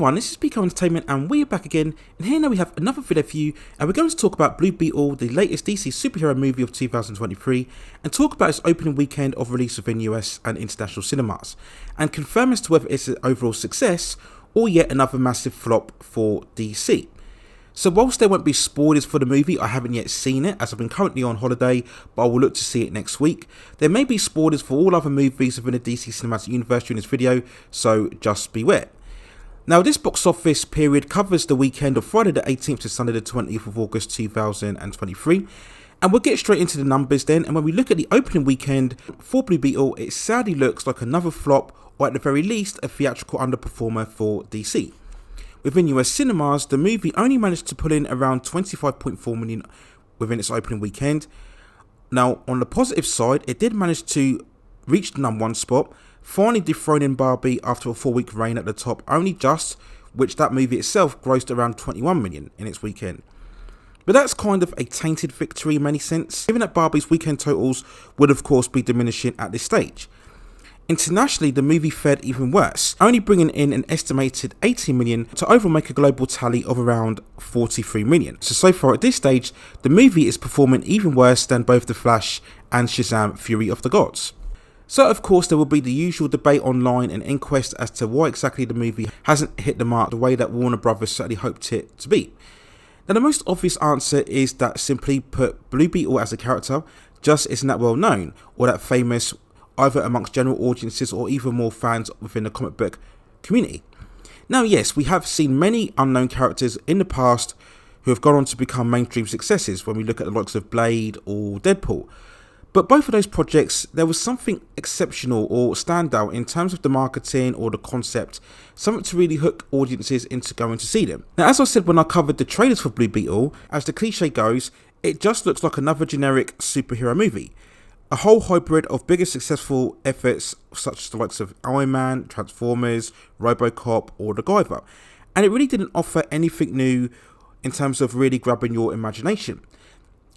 everyone, this is Pico Entertainment and we're back again, and here now we have another video for you, and we're going to talk about Blue Beetle, the latest DC superhero movie of 2023, and talk about its opening weekend of release within US and international cinemas, and confirm as to whether it's an overall success or yet another massive flop for DC. So whilst there won't be spoilers for the movie, I haven't yet seen it as I've been currently on holiday, but I will look to see it next week. There may be spoilers for all other movies within the DC Cinematic Universe during this video, so just beware. Now, this box office period covers the weekend of Friday the 18th to Sunday the 20th of August 2023, and we'll get straight into the numbers then. And when we look at the opening weekend for Blue Beetle, it sadly looks like another flop, or at the very least a theatrical underperformer for DC. Within US cinemas, the movie only managed to pull in around 25.4 million within its opening weekend. Now, on the positive side, it did manage to reach the #1 spot, finally dethroning Barbie after a 4-week reign at the top, only just, which that movie itself grossed around 21 million in its weekend. But that's kind of a tainted victory in many sense, given that Barbie's weekend totals would of course be diminishing at this stage. Internationally, the movie fared even worse, only bringing in an estimated 18 million to overall make a global tally of around 43 million. So far at this stage, the movie is performing even worse than both The Flash and Shazam! Fury of the Gods. So of course there will be the usual debate online and inquest as to why exactly the movie hasn't hit the mark the way that Warner Brothers certainly hoped it to be. Now the most obvious answer is that simply put, Blue Beetle as a character just isn't that well known or that famous either amongst general audiences or even more fans within the comic book community. Now yes, we have seen many unknown characters in the past who have gone on to become mainstream successes when we look at the likes of Blade or Deadpool. But both of those projects, there was something exceptional or standout in terms of the marketing or the concept, something to really hook audiences into going to see them. Now, as I said when I covered the trailers for Blue Beetle, as the cliche goes, it just looks like another generic superhero movie. A whole hybrid of bigger successful efforts such as the likes of Iron Man, Transformers, RoboCop or The Guyver. And it really didn't offer anything new in terms of really grabbing your imagination.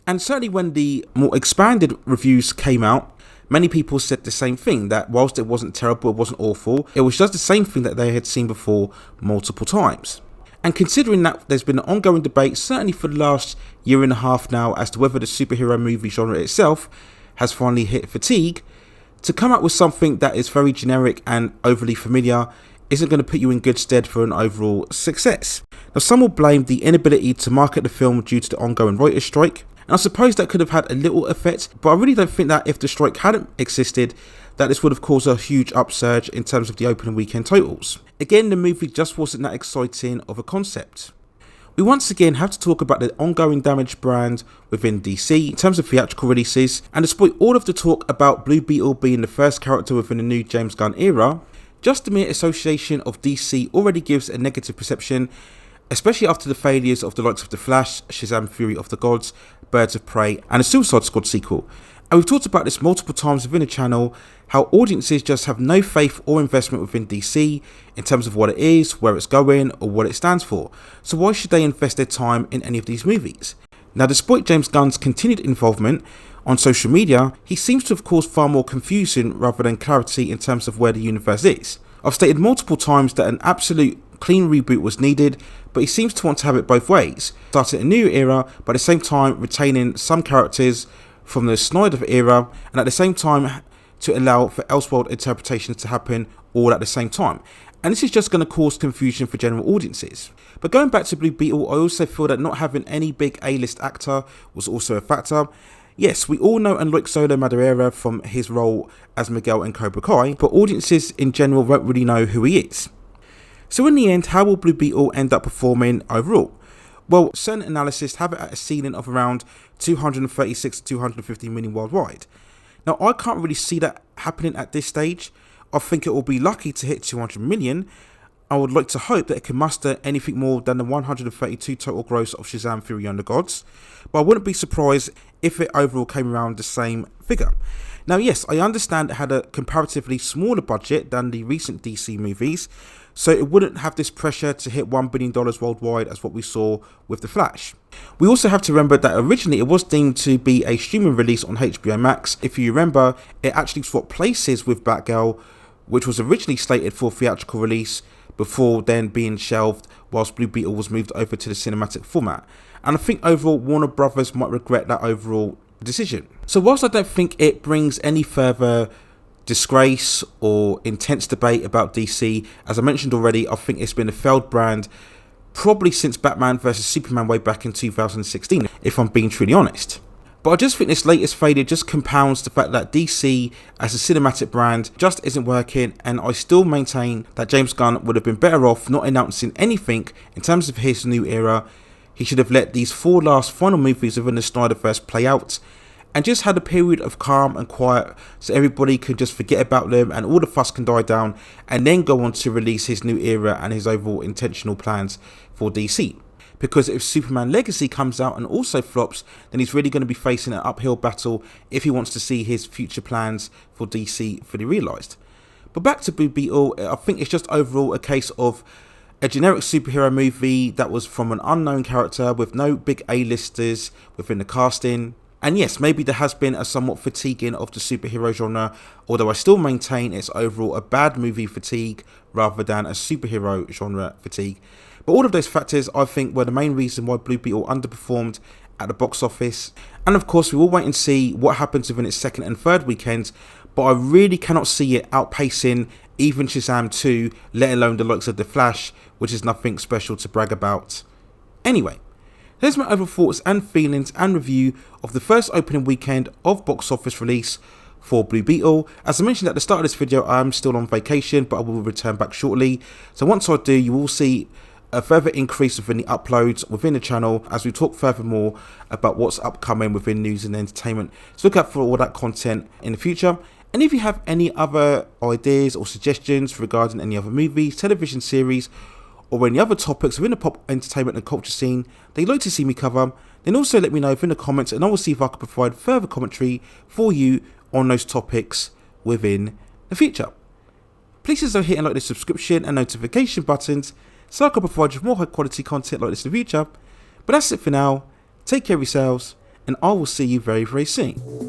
And certainly when the more expanded reviews came out, many people said the same thing, that whilst it wasn't terrible, it wasn't awful, it was just the same thing that they had seen before multiple times. And considering that there's been an ongoing debate, certainly for the last year and a half now, as to whether the superhero movie genre itself has finally hit fatigue, to come up with something that is very generic and overly familiar isn't going to put you in good stead for an overall success. Now, some will blame the inability to market the film due to the ongoing writers' strike. And I suppose that could have had a little effect, but I really don't think that if the strike hadn't existed, that this would have caused a huge upsurge in terms of the opening weekend totals. Again, the movie just wasn't that exciting of a concept. We once again have to talk about the ongoing damaged brand within DC in terms of theatrical releases, and despite all of the talk about Blue Beetle being the first character within the new James Gunn era, just the mere association of DC already gives a negative perception, especially after the failures of the likes of The Flash, Shazam! Fury of the Gods, Birds of Prey and a Suicide Squad sequel. And we've talked about this multiple times within the channel, how audiences just have no faith or investment within DC in terms of what it is, where it's going or what it stands for. So why should they invest their time in any of these movies? Now, despite James Gunn's continued involvement on social media, he seems to have caused far more confusion rather than clarity in terms of where the universe is. I've stated multiple times that an absolute clean reboot was needed, but he seems to want to have it both ways, starting a new era but at the same time retaining some characters from the Snyder era, and at the same time to allow for Elseworld interpretations to happen all at the same time. And this is just going to cause confusion for general audiences. But going back to Blue Beetle, I also feel that not having any big A-list actor was also a factor. Yes, we all know and like Solo Madureira from his role as Miguel in Cobra Kai, but audiences in general won't really know who he is. So in the end, how will Blue Beetle end up performing overall? Well, certain analysts have it at a ceiling of around 236 to 250 million worldwide. Now, I can't really see that happening at this stage. I think it will be lucky to hit 200 million. I would like to hope that it can muster anything more than the 132 total gross of Shazam! Fury of the Gods, but I wouldn't be surprised if it overall came around the same figure. Now, yes, I understand it had a comparatively smaller budget than the recent DC movies, so it wouldn't have this pressure to hit $1 billion worldwide as what we saw with The Flash. We also have to remember that originally it was deemed to be a streaming release on HBO Max. If you remember, it actually swapped places with Batgirl, which was originally slated for theatrical release, before then being shelved whilst Blue Beetle was moved over to the cinematic format. And I think overall Warner Brothers might regret that overall decision. So whilst I don't think it brings any further disgrace or intense debate about DC, as I mentioned already, I think it's been a failed brand probably since Batman vs Superman way back in 2016, if I'm being truly honest. But I just think this latest failure just compounds the fact that DC as a cinematic brand just isn't working, and I still maintain that James Gunn would have been better off not announcing anything in terms of his new era. He should have let these 4 last final movies within the Snyderverse play out and just had a period of calm and quiet so everybody can just forget about them and all the fuss can die down, and then go on to release his new era and his overall intentional plans for DC. Because if Superman Legacy comes out and also flops, then he's really going to be facing an uphill battle if he wants to see his future plans for DC fully realised. But back to Blue Beetle, I think it's just overall a case of a generic superhero movie that was from an unknown character with no big A-listers within the casting. And yes, maybe there has been a somewhat fatiguing of the superhero genre, although I still maintain it's overall a bad movie fatigue rather than a superhero genre fatigue. But all of those factors, I think, were the main reason why Blue Beetle underperformed at the box office. And of course, we will wait and see what happens within its second and third weekends, but I really cannot see it outpacing even Shazam 2, let alone the likes of The Flash, which is nothing special to brag about. Anyway, here's my overall thoughts and feelings and review of the first opening weekend of box office release for Blue Beetle. As I mentioned at the start of this video, I am still on vacation, but I will return back shortly. So once I do, you will see a further increase within the uploads within the channel as we talk furthermore about what's upcoming within news and entertainment. So look out for all that content in the future. And if you have any other ideas or suggestions regarding any other movies, television series, or any other topics within the pop entertainment and culture scene that you'd like to see me cover, then also let me know within the comments, and I will see if I can provide further commentary for you on those topics within the future. Please consider hitting like the subscription and notification buttons so I can provide you with more high quality content like this in the future. But that's it for now. Take care of yourselves, and I will see you very, very soon.